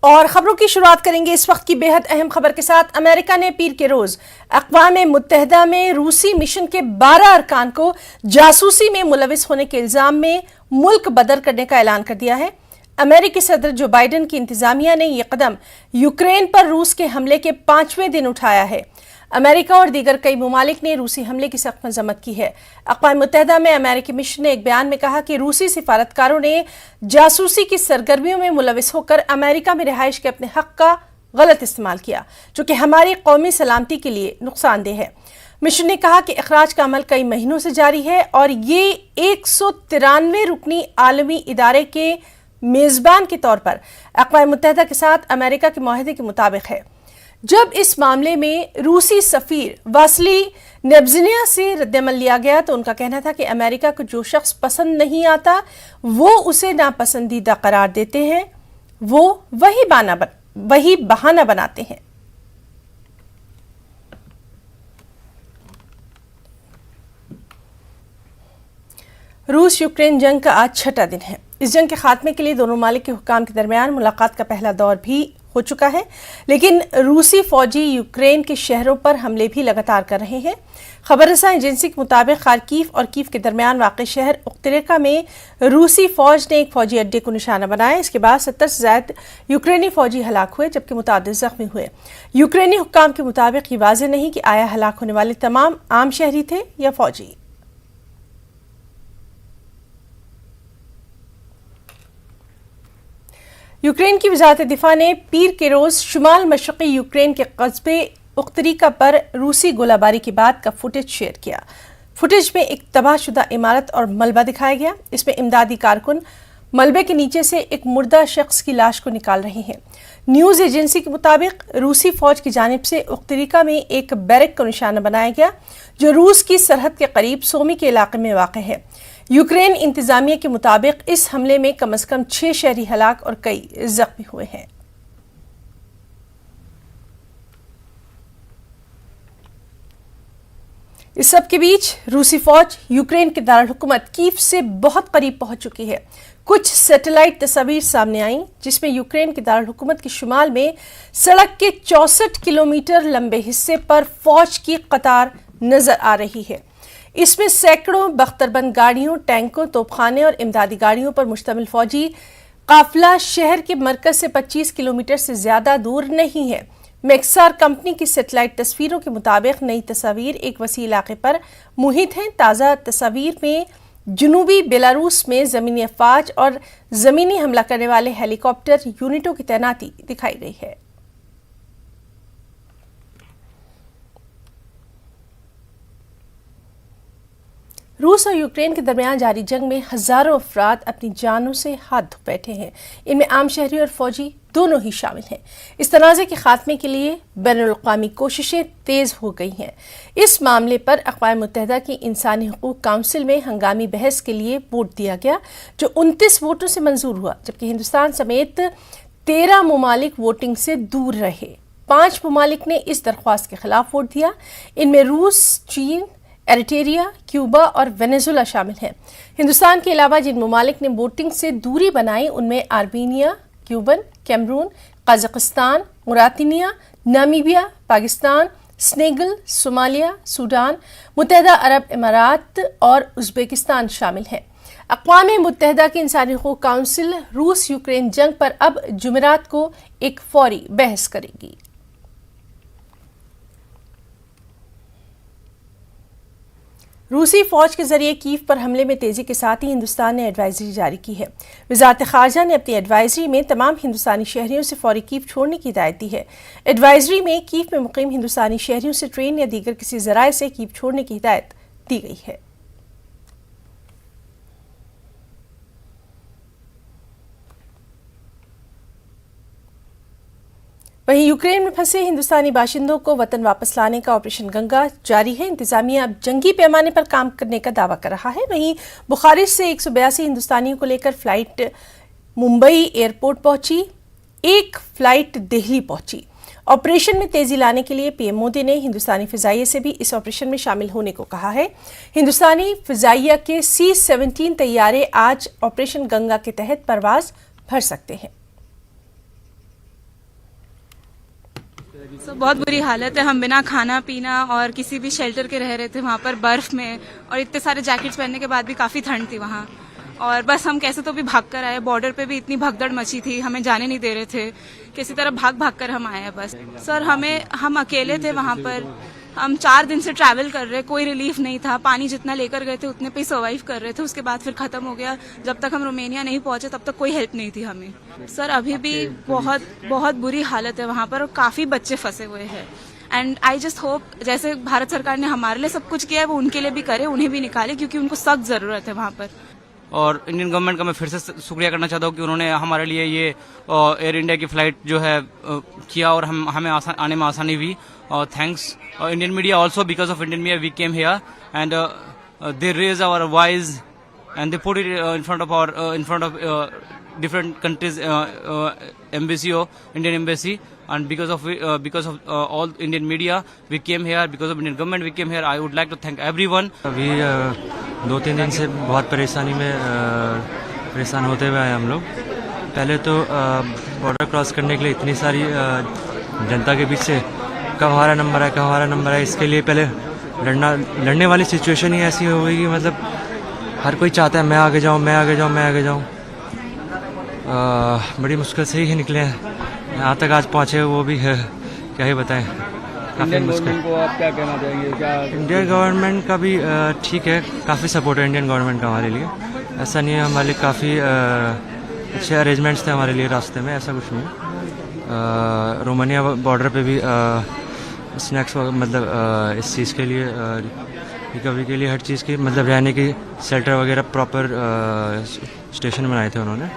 और खबरों की शुरुआत करेंगे इस वक्त की बेहद अहम खबर के साथ। अमेरिका ने पीर के रोज अक़वाम मुत्तहिदा में रूसी मिशन के 12 अरकान को जासूसी में मुलविस होने के इल्जाम में मुल्क बदर करने का ऐलान कर दिया है। अमेरिकी सदर जो बाइडन की इंतजामिया ने यह कदम यूक्रेन पर रूस के हमले के 5वें दिन उठाया है। अमेरिका और दीगर कई ममालिक ने रूसी हमले की सख्त मजम्मत की है। अक़वाम मुत्तहिदा में अमेरिकी मिशन ने एक बयान में कहा कि रूसी सिफारतकारों ने जासूसी की सरगर्मियों में मुलविस होकर अमेरिका में रिहाइश के अपने हक का गलत इस्तेमाल किया, जो कि हमारी कौमी सलामती के लिए नुकसानदेह है। मिशन ने कहा कि अखराज का अमल कई महीनों से जारी है और ये 193 रुकनी आलमी इदारे के मेजबान के तौर पर अक़वाम मुत्तहिदा के साथ अमेरिका के मुआहदे के मुताबिक है। जब इस मामले में रूसी सफीर वासली नेब्ज़िनिया से रद्दअमल लिया गया तो उनका कहना था कि अमेरिका को जो शख्स पसंद नहीं आता वो उसे नापसंदीदा करार देते हैं, वो वही बहाना बनाते हैं। रूस यूक्रेन जंग का आज 6वां दिन है। इस जंग के खात्मे के लिए दोनों ममालिक के हुक्काम के दरमियान मुलाकात का पहला दौर भी हो चुका है, लेकिन रूसी फौजी यूक्रेन के शहरों पर हमले भी लगातार कर रहे हैं। खबर रसा एजेंसी के मुताबिक खार्कीव और कीव के दरमियान वाक़ई शहर उक्तरेका में रूसी फौज ने एक फौजी अड्डे को निशाना बनाया। इसके बाद 70 से ज़ायद यूक्रेनी फौजी हलाक हुए, जबकि मुतादिद जख्मी हुए। यूक्रेनी हुक्काम के मुताबिक ये वाज़ेह नहीं कि आया हलाक होने वाले तमाम आम शहरी थे या फौजी। यूक्रेन की वजारत दिफा ने पीर के रोज शुमाल मशरक़ी यूक्रेन के कस्बे उख्तरीका पर रूसी गोलाबारी के बाद का फुटेज शेयर किया। फुटेज में एक तबाहशुदा इमारत और मलबा दिखाया गया। इसमें इमदादी कारकुन मलबे के नीचे से एक मुर्दा शख्स की लाश को निकाल रहे हैं। न्यूज़ एजेंसी के मुताबिक रूसी फौज की जानिब से उख्तरीका में एक बैरक को निशाना बनाया गया, जो रूस की सरहद के करीब सोमी के इलाके में वाक़ है। यूक्रेन इंतजामिया के मुताबिक इस हमले में कम से कम 6 शहरी हलाक और कई जख्मी हुए हैं। इस सब के बीच रूसी फौज यूक्रेन के दारुल-हुकूमत कीव से बहुत करीब पहुंच चुकी है। कुछ सैटेलाइट तस्वीर सामने आई जिसमें यूक्रेन के दारुल-हुकूमत के शुमाल में सड़क के 64 किलोमीटर लंबे हिस्से पर फौज की कतार नजर आ रही है। इसमें सैकड़ों बख्तरबंद गाड़ियों, टैंकों, तोपखाने और इमदादी गाड़ियों पर मुश्तमिल फौजी काफिला शहर के मरकज से 25 किलोमीटर से ज्यादा दूर नहीं है। मैक्सार कंपनी की सैटेलाइट तस्वीरों के मुताबिक नई तस्वीर एक वसी इलाके पर मुहित हैं। ताज़ा तस्वीर में जनूबी बेलारूस में ज़मीनी अफवाज और ज़मीनी हमला करने वाले हेलीकॉप्टर यूनिटों की तैनाती दिखाई गई है। रूस और यूक्रेन के दरमियान जारी जंग में हजारों अफराद अपनी जानों से हाथ धो बैठे हैं। इनमें आम शहरी और फौजी दोनों ही शामिल हैं। इस तनाज़े के खात्मे के लिए बैनुल-अक़वामी कोशिशें तेज़ हो गई हैं। इस मामले पर अक़वाम मुत्तहिदा की इंसानी हकूक़ काउंसिल में हंगामी बहस के लिए वोट दिया गया, जो 29 वोटों से मंजूर हुआ, जबकि हिंदुस्तान समेत 13 ममालिक वोटिंग से दूर रहे। 5 ममालिक ने इस दरख्वास्त के खिलाफ वोट दिया। इनमें रूस, चीन, एरिट्रिया, क्यूबा और वेनेजुला शामिल हैं। हिंदुस्तान के अलावा जिन ममालिक ने वोटिंग से दूरी बनाई उनमें Armenia, Cuban, Cameroon, Kazakhstan, Mauritania, Namibia, Pakistan, Senegal, Somalia, Sudan, मुत्तहिदा अरब इमारात और उज़्बेकिस्तान शामिल हैं। अक़वाम मुत्तहिदा की इंसानी हकूक़ काउंसिल रूस यूक्रेन जंग पर अब जुमेरात को एक फौरी बहस करेगी। रूसी फौज के जरिए कीव पर हमले में तेजी के साथ ही हिंदुस्तान ने एडवाइजरी जारी की है। वज़ारत ख़ारजा ने अपनी एडवाइजरी में तमाम हिंदुस्तानी शहरियों से फौरी कीव छोड़ने की हिदायत दी है। एडवाइजरी में कीव में मुक़ीम हिंदुस्तानी शहरियों से ट्रेन या दीगर किसी ज़राए से कीव छोड़ने की हिदायत दी गई है। वहीं यूक्रेन में फंसे हिंदुस्तानी बाशिंदों को वतन वापस लाने का ऑपरेशन गंगा जारी है। इंतजामिया अब जंगी पैमाने पर काम करने का दावा कर रहा है। वहीं बुखारेस्ट से 182 हिंदुस्तानियों को लेकर फ्लाइट मुंबई एयरपोर्ट पहुंची, एक फ्लाइट दिल्ली पहुंची। ऑपरेशन में तेजी लाने के लिए पीएम मोदी ने हिंदुस्तानी फिजाइया से भी इस ऑपरेशन में शामिल होने को कहा है। हिंदुस्तानी फिजाइया के C-17 तैयारे आज ऑपरेशन गंगा के तहत परवाज भर सकते हैं। बहुत बुरी हालत है। हम बिना खाना पीना और किसी भी शेल्टर के रह रहे थे वहाँ पर बर्फ में, और इतने सारे जैकेट्स पहनने के बाद भी काफी ठंड थी वहाँ। और बस हम कैसे तो भी भाग कर आए। बॉर्डर पे भी इतनी भगदड़ मची थी, हमें जाने नहीं दे रहे थे। किसी तरह भाग भाग कर हम आए हैं बस। सर हम अकेले थे वहाँ पर। हम 4 दिन से ट्रैवल कर रहे, कोई रिलीफ नहीं था। पानी जितना लेकर गए थे उतने पे ही सर्वाइव कर रहे थे। उसके बाद फिर खत्म हो गया। जब तक हम रोमानिया नहीं पहुंचे तब तक कोई हेल्प नहीं थी हमें। सर अभी भी बहुत बहुत बुरी हालत है वहाँ पर, और काफी बच्चे फंसे हुए हैं। एंड आई जस्ट होप जैसे भारत सरकार ने हमारे लिए सब कुछ किया है वो उनके लिए भी करे, उन्हें भी निकाले, क्योंकि उनको सख्त जरूरत है वहाँ पर। और इंडियन गवर्नमेंट का मैं फिर से शुक्रिया करना चाहता हूँ कि उन्होंने हमारे लिए ये एयर इंडिया की फ्लाइट जो है किया, और हमें आने में आसानी हुई। Thanks Indian media also, because of Indian media we came here and they raise our voice and they put it in front of different countries embassy or Indian embassy, and because of all Indian media we came here, because of Indian government we came here. I would like to thank everyone. अभी 2-3 दिन से बहुत परेशान होते हुए आए हम लोग। पहले तो बॉर्डर क्रॉस करने के लिए इतनी सारी जनता के बीच से कब हमारा नंबर है, इसके लिए पहले लड़ने वाली सिचुएशन ही ऐसी हो गई कि मतलब हर कोई चाहता है मैं आगे जाऊं। बड़ी मुश्किल से ही निकले हैं, यहाँ तक आज पहुँचे, वो भी है क्या ही बताएं, काफ़ी मुश्किल। को आप क्या कहना चाहेंगे? क्या इंडियन गवर्नमेंट का भी ठीक है, काफ़ी सपोर्ट है इंडियन गवर्नमेंट का हमारे लिए। ऐसा नहीं है, हमारे लिए काफ़ी अच्छे अरेंजमेंट्स थे हमारे लिए रास्ते में, ऐसा कुछ नहीं। रोमानिया बॉर्डर पे भी स्नैक्स मतलब इस चीज़ के लिए रिकवरी के लिए हर चीज़ की मतलब रहने की शेल्टर वगैरह प्रॉपर स्टेशन बनाए थे उन्होंने।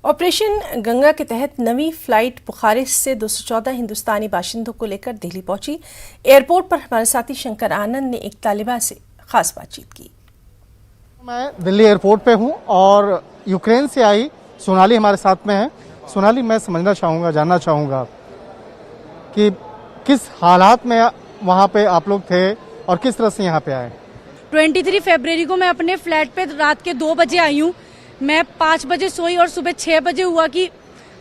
ऑपरेशन गंगा के तहत नवी फ्लाइट बुखारेस्ट से 214 हिंदुस्तानी बाशिंदों को लेकर दिल्ली पहुंची। एयरपोर्ट पर हमारे साथी शंकर आनंद ने एक तालिबा से खास बातचीत की। मैं दिल्ली एयरपोर्ट पे हूं और यूक्रेन से आई सोनाली हमारे साथ में है। सोनाली, मैं जानना चाहूंगा कि किस हालात में वहां पे आप लोग थे और किस तरह से यहाँ पे आए। 23 फरवरी को मैं अपने फ्लैट पे रात के 2 बजे आई हूँ। मैं 5 बजे सोई और सुबह 6 बजे हुआ कि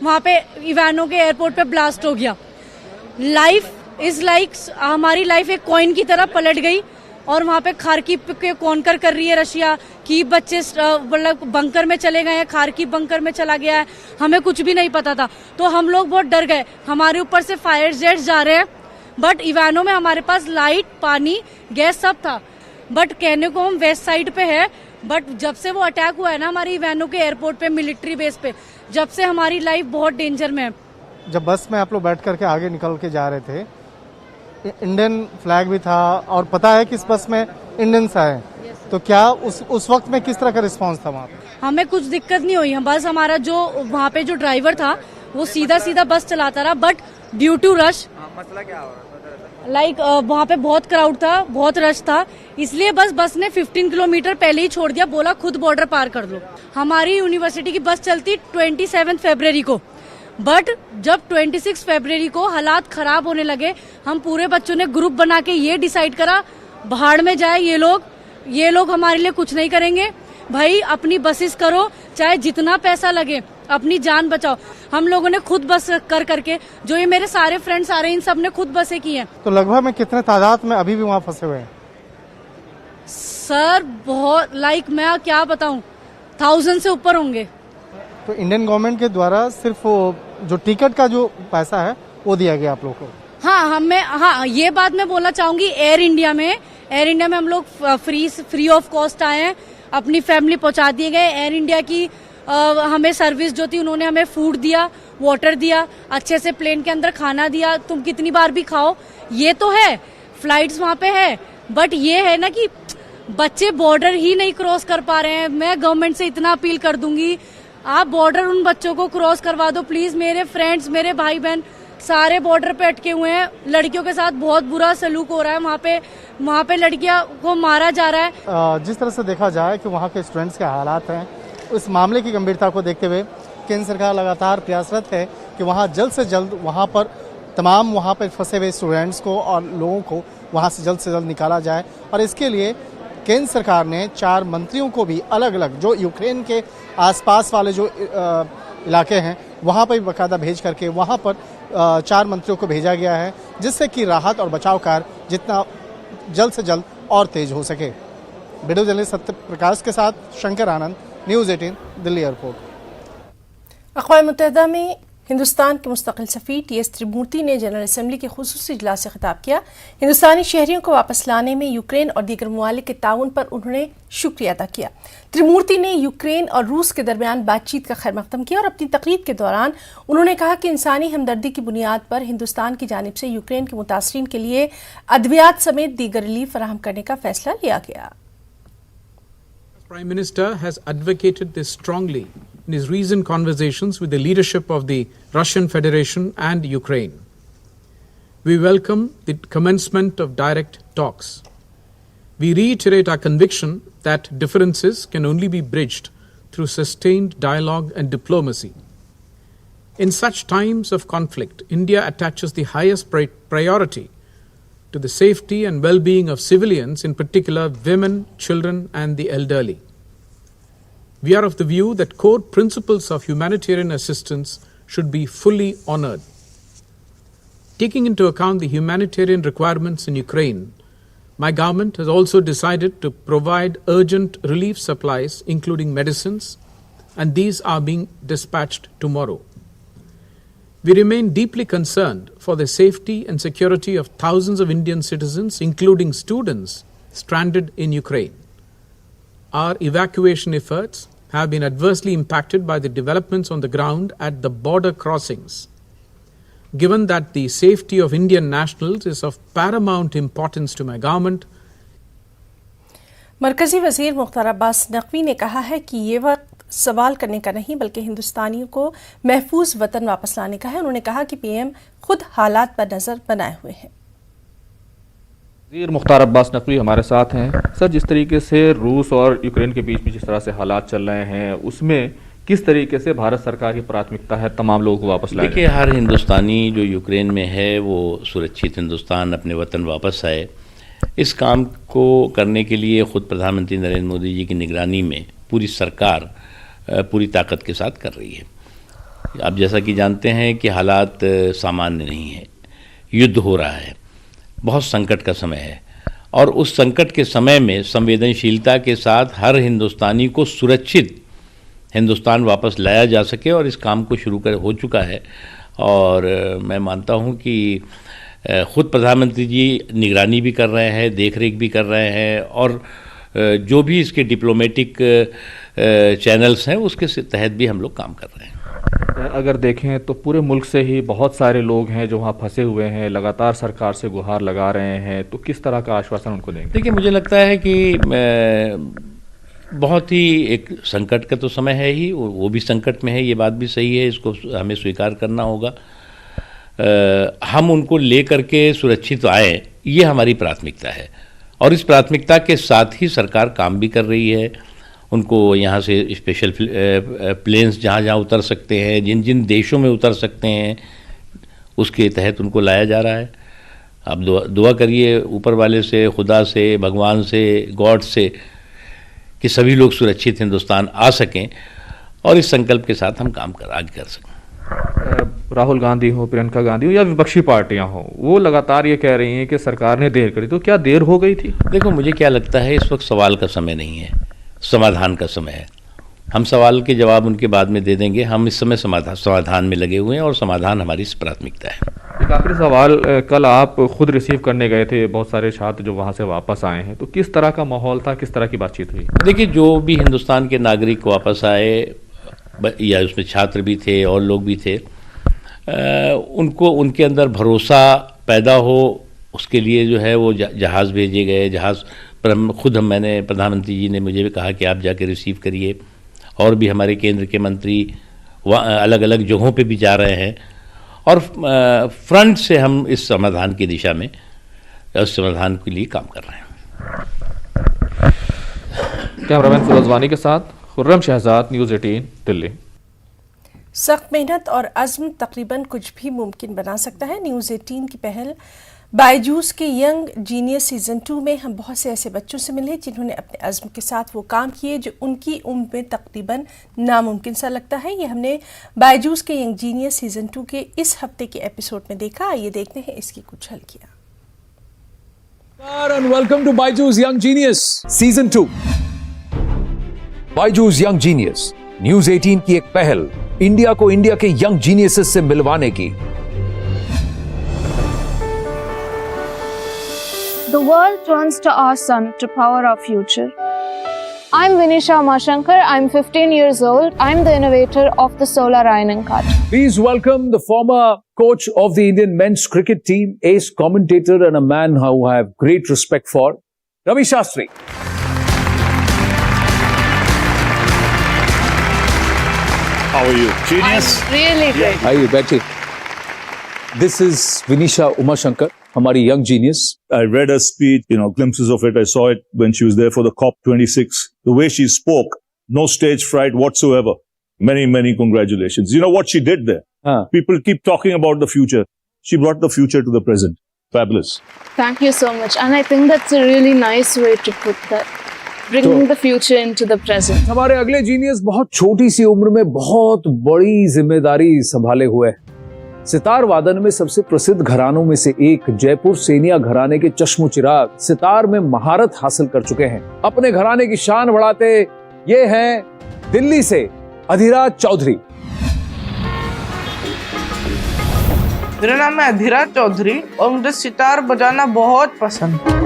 वहाँ पे इवानो के एयरपोर्ट पे ब्लास्ट हो गया। लाइफ इज लाइक हमारी लाइफ एक कॉइन की तरह पलट गई, और वहाँ पे खार्किव के कॉन्कर कर रही है रशिया की। बच्चे मतलब बंकर में चले गए हैं, खार्किव बंकर में चला गया है, हमें कुछ भी नहीं पता था। तो हम लोग बहुत डर गए। हमारे ऊपर से फायर जेट्स जा रहे हैं, बट इवानो में हमारे पास लाइट, पानी, गैस सब था। बट कहने को हम वेस्ट साइड पे है, बट जब से वो अटैक हुआ है ना हमारी इवानो के एयरपोर्ट पे, मिलिट्री बेस पे, जब से हमारी लाइफ बहुत डेंजर में है। जब बस में आप लोग बैठ करके आगे निकल के जा रहे थे, इंडियन फ्लैग भी था और पता है कि इस बस में इंडियंस आए, तो क्या उस वक्त में किस तरह का रिस्पांस था वहाँ पे? हमें कुछ दिक्कत नहीं हुई। बस हमारा जो वहाँ पे जो ड्राइवर था वो सीधा बस चलाता रहा, बट ड्यू टू रश, मसला क्या हो रहा है? वहाँ पे बहुत क्राउड था, बहुत रश था, इसलिए बस ने 15 किलोमीटर पहले ही छोड़ दिया, बोला खुद बॉर्डर पार कर लो। हमारी यूनिवर्सिटी की बस चलती 27 फरवरी को, बट जब 26 फरवरी को हालात खराब होने लगे, हम पूरे बच्चों ने ग्रुप बना के ये डिसाइड करा, भाड़ में जाए ये लोग हमारे लिए कुछ नहीं करेंगे। भाई अपनी बसेस करो, चाहे जितना पैसा लगे, अपनी जान बचाओ। हम लोगों ने खुद बस करके, जो ये मेरे सारे फ्रेंड्स आ रहे हैं, इन सब ने खुद बसें की हैं। तो लगभग में कितने तादाद में अभी भी वहाँ फंसे हुए हैं? सर बहुत मैं क्या बताऊं, 1000 से ऊपर होंगे। तो इंडियन गवर्नमेंट के द्वारा सिर्फ जो टिकट का जो पैसा है वो दिया गया आप लोग को? हाँ, ये बात मैं बोलना चाहूंगी। एयर इंडिया में हम लोग फ्री ऑफ कॉस्ट आए हैं, अपनी फैमिली पहुंचा दिए गए। एयर इंडिया की हमें सर्विस जो थी, उन्होंने हमें फूड दिया, वाटर दिया, अच्छे से प्लेन के अंदर खाना दिया, तुम कितनी बार भी खाओ। ये तो है, फ्लाइट्स वहाँ पे है, बट ये है ना कि बच्चे बॉर्डर ही नहीं क्रॉस कर पा रहे हैं। मैं गवर्नमेंट से इतना अपील कर दूंगी, आप बॉर्डर उन बच्चों को क्रॉस करवा दो प्लीज। मेरे फ्रेंड्स, मेरे भाई बहन सारे बॉर्डर पे अटके हुए हैं। लड़कियों के साथ बहुत बुरा सलूक हो रहा है, वहाँ पे लड़कियां को मारा जा रहा है। जिस तरह से देखा जाए कि वहाँ के स्टूडेंट्स के हालात हैं, उस मामले की गंभीरता को देखते हुए केंद्र सरकार लगातार प्रयासरत है कि वहाँ जल्द से जल्द वहाँ पर तमाम वहाँ पर फंसे हुए स्टूडेंट्स को और लोगों को वहाँ से जल्द निकाला जाए। और इसके लिए केंद्र सरकार ने 4 मंत्रियों को भी अलग अलग, जो यूक्रेन के आसपास वाले जो इलाके हैं वहाँ पर भी बाकायदा भेज करके वहाँ पर 4 मंत्रियों को भेजा गया है, जिससे कि राहत और बचाव कार्य जितना जल्द से जल्द और तेज हो सके। वीडियो जर्नलिस्ट सत्य प्रकाश के साथ शंकर आनंद, न्यूज़ 18, दिल्ली एयरपोर्ट। अक़वाम मुत्तहिदा में हिंदुस्तान के मुस्तकिल सफ़ीर टी.एस. त्रिमूर्ति ने जनरल असम्बली के खुसूसी इजलास से खिताब किया। हिंदुस्तानी शहरियों को वापस लाने में यूक्रेन और दीगर ममालिक के ताउन पर उन्होंने शुक्रिया अदा किया। त्रिमूर्ति ने यूक्रेन और रूस के दरमियान बातचीत का खैर मकदम किया और अपनी तकरीर के दौरान उन्होंने कहा कि इंसानी हमदर्दी की बुनियाद पर हिंदुस्तान की जानिब से यूक्रेन के मुतासरीन के लिए अद्वियात समेत दीगर रिलीफ फराहम करने का फैसला लिया गया। Prime Minister has advocated this strongly in his recent conversations with the leadership of the Russian Federation and Ukraine. We welcome the commencement of direct talks. We reiterate our conviction that differences can only be bridged through sustained dialogue and diplomacy. In such times of conflict, India attaches the highest priority to the safety and well-being of civilians, in particular women, children and the elderly. We are of the view that core principles of humanitarian assistance should be fully honored. Taking into account the humanitarian requirements in Ukraine, my government has also decided to provide urgent relief supplies, including medicines, and these are being dispatched tomorrow. We remain deeply concerned for the safety and security of thousands of Indian citizens, including students, stranded in Ukraine. Our evacuation efforts have been adversely impacted by the developments on the ground at the border crossings. Given that the safety of Indian nationals is of paramount importance to my government, मरकजी वज़ीर मुख्तार अब्बास नकवी ने कहा है कि ये वक्त सवाल करने का नहीं बल्कि हिंदुस्तानियों को महफूज वतन वापस लाने का है। उन्होंने कहा कि पीएम खुद हालात पर नजर बनाए हुए हैं। वज़ीर मुख्तार अब्बास नकवी हमारे साथ हैं। सर, जिस तरीके से रूस और यूक्रेन के बीच में जिस तरह से हालात चल रहे हैं, उसमें किस तरीके से भारत सरकार की प्राथमिकता है तमाम लोगों को वापस लाने? देखिए, हर हिंदुस्तानी जो यूक्रेन में है वो सुरक्षित हिंदुस्तान अपने वतन वापस आए। इस काम को करने के लिए ख़ुद प्रधानमंत्री नरेंद्र मोदी जी की निगरानी में पूरी सरकार पूरी ताकत के साथ कर रही है। आप जैसा कि जानते हैं कि हालात सामान्य नहीं है, युद्ध हो रहा है, बहुत संकट का समय है, और उस संकट के समय में संवेदनशीलता के साथ हर हिंदुस्तानी को सुरक्षित हिंदुस्तान वापस लाया जा सके, और इस काम को शुरू हो चुका है। और मैं मानता हूँ कि ख़ुद प्रधानमंत्री जी निगरानी भी कर रहे हैं, देख रेख भी कर रहे हैं, और जो भी इसके डिप्लोमेटिक चैनल्स हैं उसके तहत भी हम लोग काम कर रहे हैं। अगर देखें तो पूरे मुल्क से ही बहुत सारे लोग हैं जो वहाँ फंसे हुए हैं, लगातार सरकार से गुहार लगा रहे हैं, तो किस तरह का आश्वासन उनको देंगे? देखिए, मुझे लगता है कि बहुत ही एक संकट का तो समय है ही, वो भी संकट में है, ये बात भी सही है, इसको हमें स्वीकार करना होगा। हम उनको ले करके सुरक्षित आए, ये हमारी प्राथमिकता है, और इस प्राथमिकता के साथ ही सरकार काम भी कर रही है। उनको यहाँ से स्पेशल प्लेन्स जहाँ जहाँ उतर सकते हैं, जिन जिन देशों में उतर सकते हैं, उसके तहत उनको लाया जा रहा है। आप दुआ करिए ऊपर वाले से, खुदा से, भगवान से, गॉड से, कि सभी लोग सुरक्षित हिंदुस्तान आ सकें और इस संकल्प के साथ हम काम आगे कर सकें। राहुल गांधी हो, प्रियंका गांधी हो या विपक्षी पार्टियां हो, वो लगातार ये कह रही हैं कि सरकार ने देर करी, तो क्या देर हो गई थी? देखो, मुझे क्या लगता है, इस वक्त सवाल का समय नहीं है, समाधान का समय है। हम सवाल के जवाब उनके बाद में दे देंगे। हम इस समय समाधान में लगे हुए हैं, और समाधान हमारी प्राथमिकता है। एक आखिरी सवाल, कल आप खुद रिसीव करने गए थे बहुत सारे छात्र जो वहाँ से वापस आए हैं, तो किस तरह का माहौल था, किस तरह की बातचीत हुई? देखिए, जो भी हिंदुस्तान के नागरिक वापस आए, या उसमें छात्र भी थे और लोग भी थे, उनको उनके अंदर भरोसा पैदा हो, उसके लिए जो है वो जहाज़ भेजे गए। जहाज़ पर मैंने प्रधानमंत्री जी ने मुझे भी कहा कि आप जाके रिसीव करिए, और भी हमारे केंद्र के मंत्री वहाँ अलग अलग जगहों पे भी जा रहे हैं, और फ्रंट से हम इस समाधान की दिशा में, उस समाधान के लिए काम कर रहे हैं। कैमरामैन फिरोज वानी के साथ खुर्रम शहजाद, न्यूज़ 18, दिल्ली। सख्त मेहनत और अज़्म तकरीबन कुछ भी मुमकिन बना सकता है। न्यूज़ 18 की पहल बायजूस के यंग जीनियस सीजन 2 में हम बहुत से ऐसे बच्चों से मिले जिन्होंने अपने अज़्म के साथ वो काम किए जो उनकी उम्र में तकरीबन नामुमकिन सा लगता है। ये हमने बायजूस के यंग जीनियस सीजन 2 के इस हफ्ते के एपिसोड में देखा। आइए देखते हैं इसकी कुछ झलकियां। And welcome to Byju's Young Genius Season 2. Byju's Young Genius, News 18 की एक पहल इंडिया को इंडिया के यंग जीनियसेस से मिलवाने की। The world turns to our sun to power our future. I'm Vinisha Umashankar. I'm 15 years old. I'm the innovator of the solar ironing cart. Please welcome the former coach of the Indian men's cricket team, ace commentator and a man who I have great respect for, Ravi Shastri. How are you? Genius? Really great. आइए बैठिए। This is Vinisha Umashankar, हमारी young genius. I read her speech, glimpses of it. I saw it when she was there for the COP26. The way she spoke, no stage fright whatsoever. Many, many congratulations. You know what she did there? People keep talking about the future. She brought the future to the present. Fabulous. Thank you so much. And I think that's a really nice way to put that. Bringing the future into the present. हमारे अगले genius बहुत छोटी सी उम्र में बहुत बड़ी जिम्मेदारी संभाले हुए हैं। सितार वादन में सबसे प्रसिद्ध घरानों में से एक जयपुर सेनिया घराने के चश्मो चिराग सितार में महारत हासिल कर चुके हैं। अपने घराने की शान बढ़ाते ये हैं दिल्ली से अधिराज चौधरी। मेरा नाम है अधिराज चौधरी और मुझे सितार बजाना बहुत पसंद है।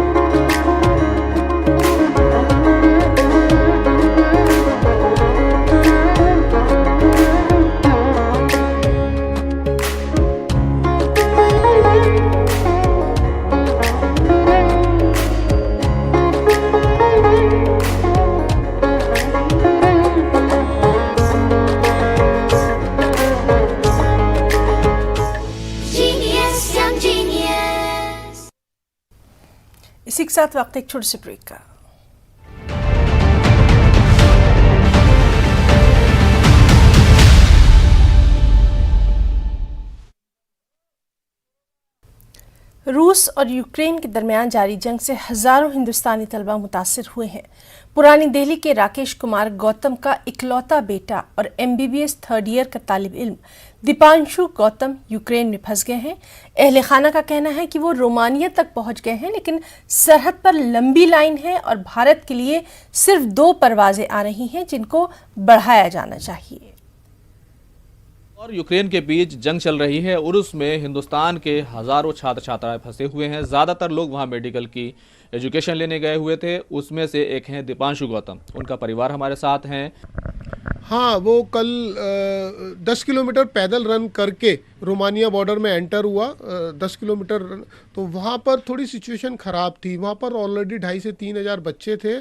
इसी के साथ वक्त एक छोटे से ब्रेक का। रूस और यूक्रेन के दरमियान जारी जंग से हजारों हिंदुस्तानी तलबा मुतासिर हुए हैं। पुरानी दिल्ली के राकेश कुमार गौतम का इकलौता बेटा और MBBS 3rd ईयर का तालिब इल्म दीपांशु गौतम यूक्रेन में फंस गए हैं। अहले खाना का कहना है कि वो रोमानिया तक पहुंच गए हैं, लेकिन सरहद पर लंबी लाइन है और भारत के लिए सिर्फ 2 परवाजें आ रही हैं जिनको बढ़ाया जाना चाहिए। और यूक्रेन के बीच जंग चल रही है और उसमें हिंदुस्तान के हजारों छात्र छात्राएं फंसे हुए हैं। ज़्यादातर लोग वहां मेडिकल की एजुकेशन लेने गए हुए थे। उसमें से एक हैं दीपांशु गौतम, उनका परिवार हमारे साथ हैं। हाँ, वो कल 10 किलोमीटर पैदल रन करके रोमानिया बॉर्डर में एंटर हुआ। 10 किलोमीटर तो वहाँ पर थोड़ी सिचुएशन ख़राब थी। वहाँ पर ऑलरेडी 2,500 से 3,000 बच्चे थे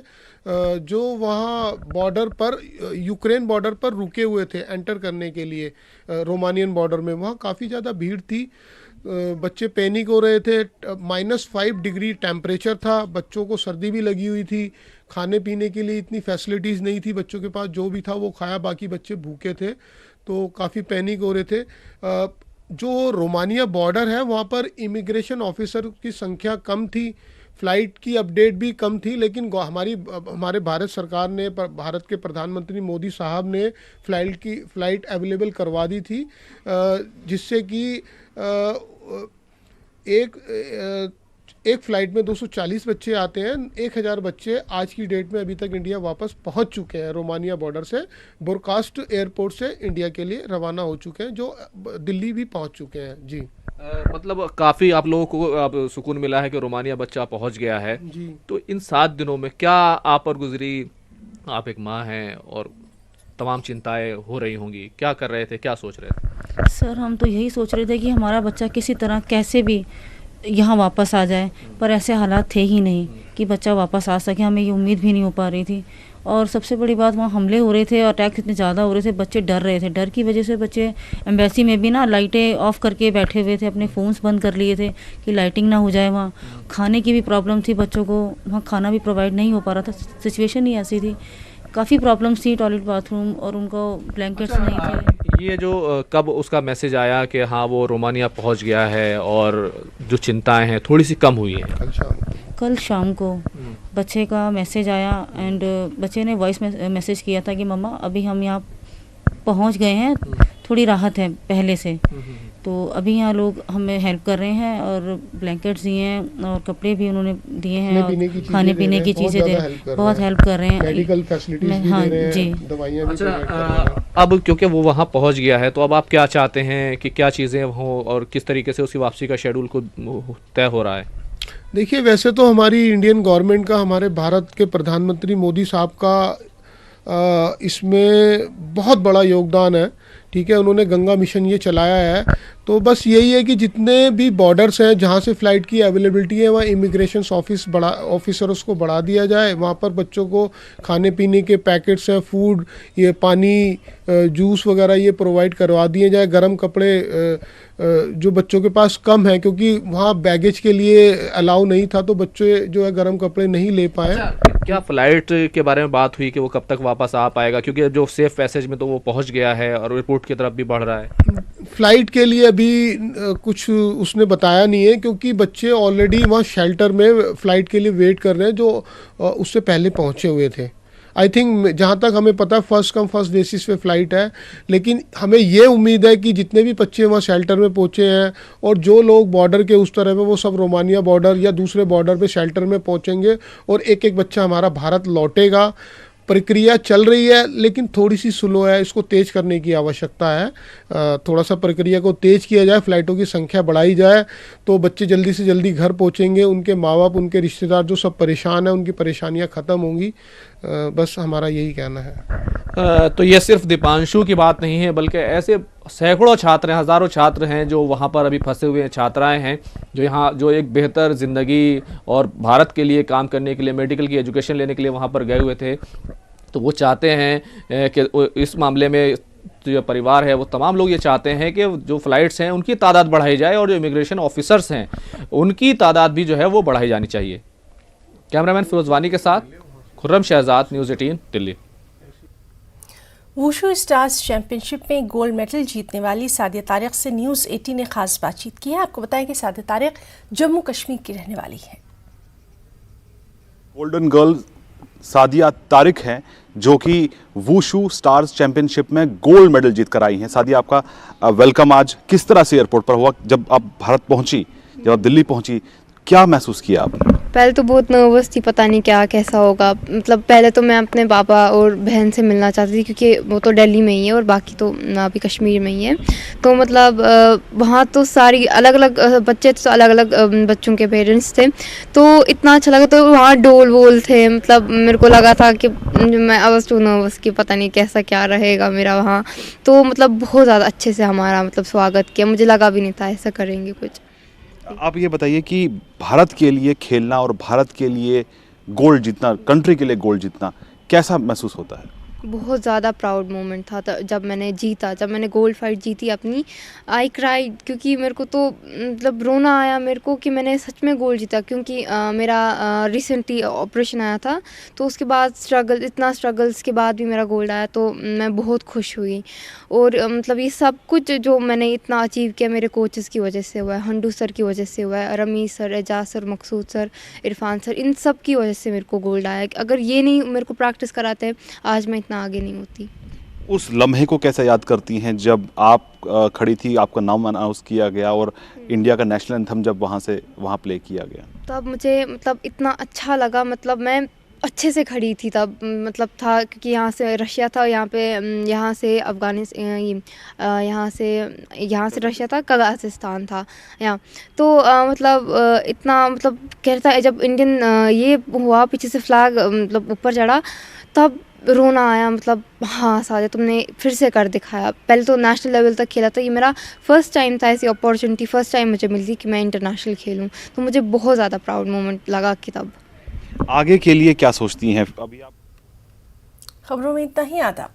जो वहाँ बॉर्डर पर यूक्रेन बॉर्डर पर रुके हुए थे एंटर करने के लिए रोमानियन बॉर्डर में। वहाँ काफ़ी ज़्यादा भीड़ थी, बच्चे पैनिक हो रहे थे। -5 डिग्री टेम्परेचर था, बच्चों को सर्दी भी लगी हुई थी। खाने पीने के लिए इतनी फैसिलिटीज़ नहीं थी बच्चों के पास, जो भी था वो खाया, बाकी बच्चे भूखे थे, तो काफ़ी पैनिक हो रहे थे। जो रोमानिया बॉर्डर है वहाँ पर इमिग्रेशन ऑफिसर की संख्या कम थी, फ़्लाइट की अपडेट भी कम थी, लेकिन हमारे भारत सरकार ने, भारत के प्रधानमंत्री मोदी साहब ने फ़्लाइट अवेलेबल करवा दी थी, जिससे कि एक फ़्लाइट में 240 बच्चे आते हैं। 1,000 बच्चे आज की डेट में अभी तक इंडिया वापस पहुंच चुके हैं। रोमानिया बॉर्डर से बुरकास्ट एयरपोर्ट से इंडिया के लिए रवाना हो चुके हैं, जो दिल्ली भी पहुंच चुके हैं। जी मतलब काफ़ी आप लोगों को अब सुकून मिला है कि रोमानिया बच्चा पहुंच गया है जी। तो इन 7 दिनों में क्या आप पर गुजरी? आप एक माँ हैं और तमाम चिंताएं हो रही होंगी, क्या कर रहे थे, क्या सोच रहे थे? सर हम तो यही सोच रहे थे कि हमारा बच्चा किसी तरह कैसे भी यहाँ वापस आ जाए, पर ऐसे हालात थे ही नहीं कि बच्चा वापस आ सके। हमें ये उम्मीद भी नहीं हो पा रही थी। और सबसे बड़ी बात, वहाँ हमले हो रहे थे, अटैक्स इतने ज़्यादा हो रहे थे, बच्चे डर रहे थे। डर की वजह से बच्चे एम्बेसी में भी ना लाइटें ऑफ करके बैठे हुए थे, अपने फ़ोन्स बंद कर लिए थे कि लाइटिंग ना हो जाए। वहाँ खाने की भी प्रॉब्लम थी, बच्चों को वहाँ खाना भी प्रोवाइड नहीं हो पा रहा था। सिचुएशन ही ऐसी थी काफ़ी प्रॉब्लम्स थी, टॉयलेट बाथरूम और उनको ब्लैंकेट्स नहीं थे। ये जो कब उसका मैसेज आया कि हाँ वो रोमानिया पहुंच गया है और जो चिंताएं हैं थोड़ी सी कम हुई हैं? कल शाम को बच्चे का मैसेज आया एंड बच्चे ने वॉइस मैसेज किया था कि मम्मा अभी हम यहाँ पहुँच गए हैं, थोड़ी राहत है पहले से, तो अभी यहाँ लोग हमें हेल्प कर रहे हैं और ब्लैंकेट्स दिए हैं और कपड़े भी उन्होंने दिए हैं और खाने पीने की चीज़ें दे रहे हैं, बहुत हेल्प कर रहे हैं, मेडिकल फैसिलिटीज भी हाँ दे रहे हैं, जी। दवाइयाँ भी अच्छा, प्रोवाइड कर रहे हैं। अब क्योंकि वो वहाँ पहुँच गया है तो अब आप क्या चाहते हैं कि क्या चीज़ें हों और किस तरीके से उसकी वापसी का शेड्यूल को तय हो रहा है? देखिए, वैसे तो हमारी इंडियन गवर्नमेंट का, हमारे भारत के प्रधानमंत्री मोदी साहब का इसमें बहुत बड़ा योगदान है। ठीक है, उन्होंने गंगा मिशन ये चलाया है, तो बस यही है कि जितने भी बॉर्डर्स हैं जहाँ से फ़्लाइट की अवेलेबिलिटी है वहाँ इमिग्रेशन ऑफिसर्स को बढ़ा दिया जाए। वहाँ पर बच्चों को खाने पीने के पैकेट्स हैं, फूड, ये पानी, जूस वगैरह ये प्रोवाइड करवा दिए जाए। गर्म कपड़े जो बच्चों के पास कम है, क्योंकि वहाँ बैगेज के लिए अलाउ नहीं था, तो बच्चे जो है गर्म कपड़े नहीं ले पाए। क्या फ़्लाइट के बारे में बात हुई कि वो कब तक वापस आ पाएगा, क्योंकि जो सेफ पैसेज में तो वो पहुंच गया है और एयरपोर्ट की तरफ भी बढ़ रहा है? फ़्लाइट के लिए अभी कुछ उसने बताया नहीं है, क्योंकि बच्चे ऑलरेडी वहाँ शेल्टर में फ़्लाइट के लिए वेट कर रहे हैं जो उससे पहले पहुँचे हुए थे। आई थिंक जहाँ तक हमें पता है फर्स्ट कम फर्स्ट बेसिस पे फ़्लाइट है, लेकिन हमें ये उम्मीद है कि जितने भी बच्चे वहाँ शेल्टर में पहुँचे हैं और जो लोग बॉर्डर के उस तरफ है वो सब रोमानिया बॉर्डर या दूसरे बॉर्डर पे शेल्टर में पहुँचेंगे और एक एक बच्चा हमारा भारत लौटेगा। प्रक्रिया चल रही है लेकिन थोड़ी सी स्लो है, इसको तेज़ करने की आवश्यकता है। थोड़ा सा प्रक्रिया को तेज़ किया जाए, फ़्लाइटों की संख्या बढ़ाई जाए तो बच्चे जल्दी से जल्दी घर पहुंचेंगे, उनके माँ बाप, उनके रिश्तेदार जो सब परेशान हैं उनकी परेशानियां ख़त्म होंगी। बस हमारा यही कहना है। तो ये सिर्फ दीपांशु की बात नहीं है, बल्कि ऐसे सैकड़ों छात्र हैं, हज़ारों छात्र हैं जो वहाँ पर अभी फंसे हुए हैं, छात्राएं हैं जो यहाँ जो एक बेहतर ज़िंदगी और भारत के लिए काम करने के लिए, मेडिकल की एजुकेशन लेने के लिए वहाँ पर गए हुए थे। तो वो चाहते हैं कि इस मामले में जो परिवार है वो तमाम लोग ये चाहते हैं कि जो फ़्लाइट्स हैं उनकी तादाद बढ़ाई जाए और जो इमिग्रेशन ऑफिसर्स हैं उनकी तादाद भी जो है वो बढ़ाई जानी चाहिए। कैमरामैन फिरोज वानी के साथ Khurram Shahzad, news 18 Delhi. Wushu stars championship में गोल्ड मेडल जीतने वाली सादिया तारिक से न्यूज़ 18 ने खास बातचीत की है। आपको बताएं कि सादिया तारिक जम्मू कश्मीर की रहने वाली है। गोल्डन गर्ल सादिया तारिक हैं जो कि वुशु स्टार्स चैंपियनशिप में गोल्ड मेडल जीत कर आई हैं। सादिया, आपका वेलकम आज किस तरह से एयरपोर्ट पर हुआ? जब आप भारत पहुंची, जब आप दिल्ली पहुंची, क्या महसूस किया आपने? पहले तो बहुत नर्वस थी, पता नहीं क्या कैसा होगा। मतलब पहले तो मैं अपने पापा और बहन से मिलना चाहती थी क्योंकि वो तो दिल्ली में ही है और बाकी तो अभी कश्मीर में ही है। तो मतलब वहाँ तो सारी अलग अलग बच्चे, तो अलग अलग बच्चों के पेरेंट्स थे, तो इतना अच्छा लगा। तो वहाँ डोल वोल थे, मतलब मेरे को लगा था कि मैं आई वाज टू नर्वस कि पता नहीं कैसा क्या रहेगा मेरा वहाँ। तो मतलब बहुत ज़्यादा अच्छे से हमारा मतलब स्वागत किया, मुझे लगा भी नहीं था ऐसा करेंगे कुछ। आप ये बताइए कि भारत के लिए खेलना और भारत के लिए गोल्ड जीतना, कंट्री के लिए गोल्ड जीतना कैसा महसूस होता है? बहुत ज़्यादा प्राउड मोमेंट था जब मैंने जीता, जब मैंने गोल्ड फाइट जीती अपनी। आई क्राइड क्योंकि मेरे को तो मतलब रोना आया मेरे को कि मैंने सच में गोल्ड जीता, क्योंकि मेरा रिसेंटली ऑपरेशन आया था, तो उसके बाद इतना स्ट्रगल्स के बाद भी मेरा गोल्ड आया, तो मैं बहुत खुश हुई। और मतलब ये सब कुछ जो मैंने इतना अचीव किया मेरे कोचेस की वजह से हुआ है, हंडू सर की वजह से हुआ है, रमीज सर, एजाज सर, मकसूद सर, इरफान सर, इन सब की वजह से मेरे को गोल्ड आया। अगर ये नहीं मेरे को प्रैक्टिस कराते आज मैं इतना आगे नहीं होती। उस लम्हे को कैसे याद करती हैं जब आप खड़ी थी, आपका नाम अनाउंस किया गया और इंडिया का नेशनल एंथम जब वहाँ प्ले किया गया? तब मुझे मतलब इतना अच्छा लगा, मतलब मैं अच्छे से खड़ी थी तब, मतलब था क्योंकि यहाँ से रशिया था, यहाँ से अफ़गानिस्तान, यहाँ से रशिया था, कज़ाकिस्तान था यहाँ। तो मतलब इतना मतलब कहता है जब इंडियन ये हुआ, पीछे से फ्लैग मतलब ऊपर चढ़ा, तब रोना आया। मतलब हाँ सादिया तुमने फिर से कर दिखाया। पहले तो नेशनल लेवल तक खेला था, ये मेरा फर्स्ट टाइम था, ऐसी अपॉर्चुनिटी फर्स्ट टाइम मुझे मिलती कि मैं इंटरनेशनल खेलूँ, तो मुझे बहुत ज़्यादा प्राउड मोमेंट लगा कि तब। आगे के लिए क्या सोचती हैं अभी आप? खबरों में इतना ही। आदाब।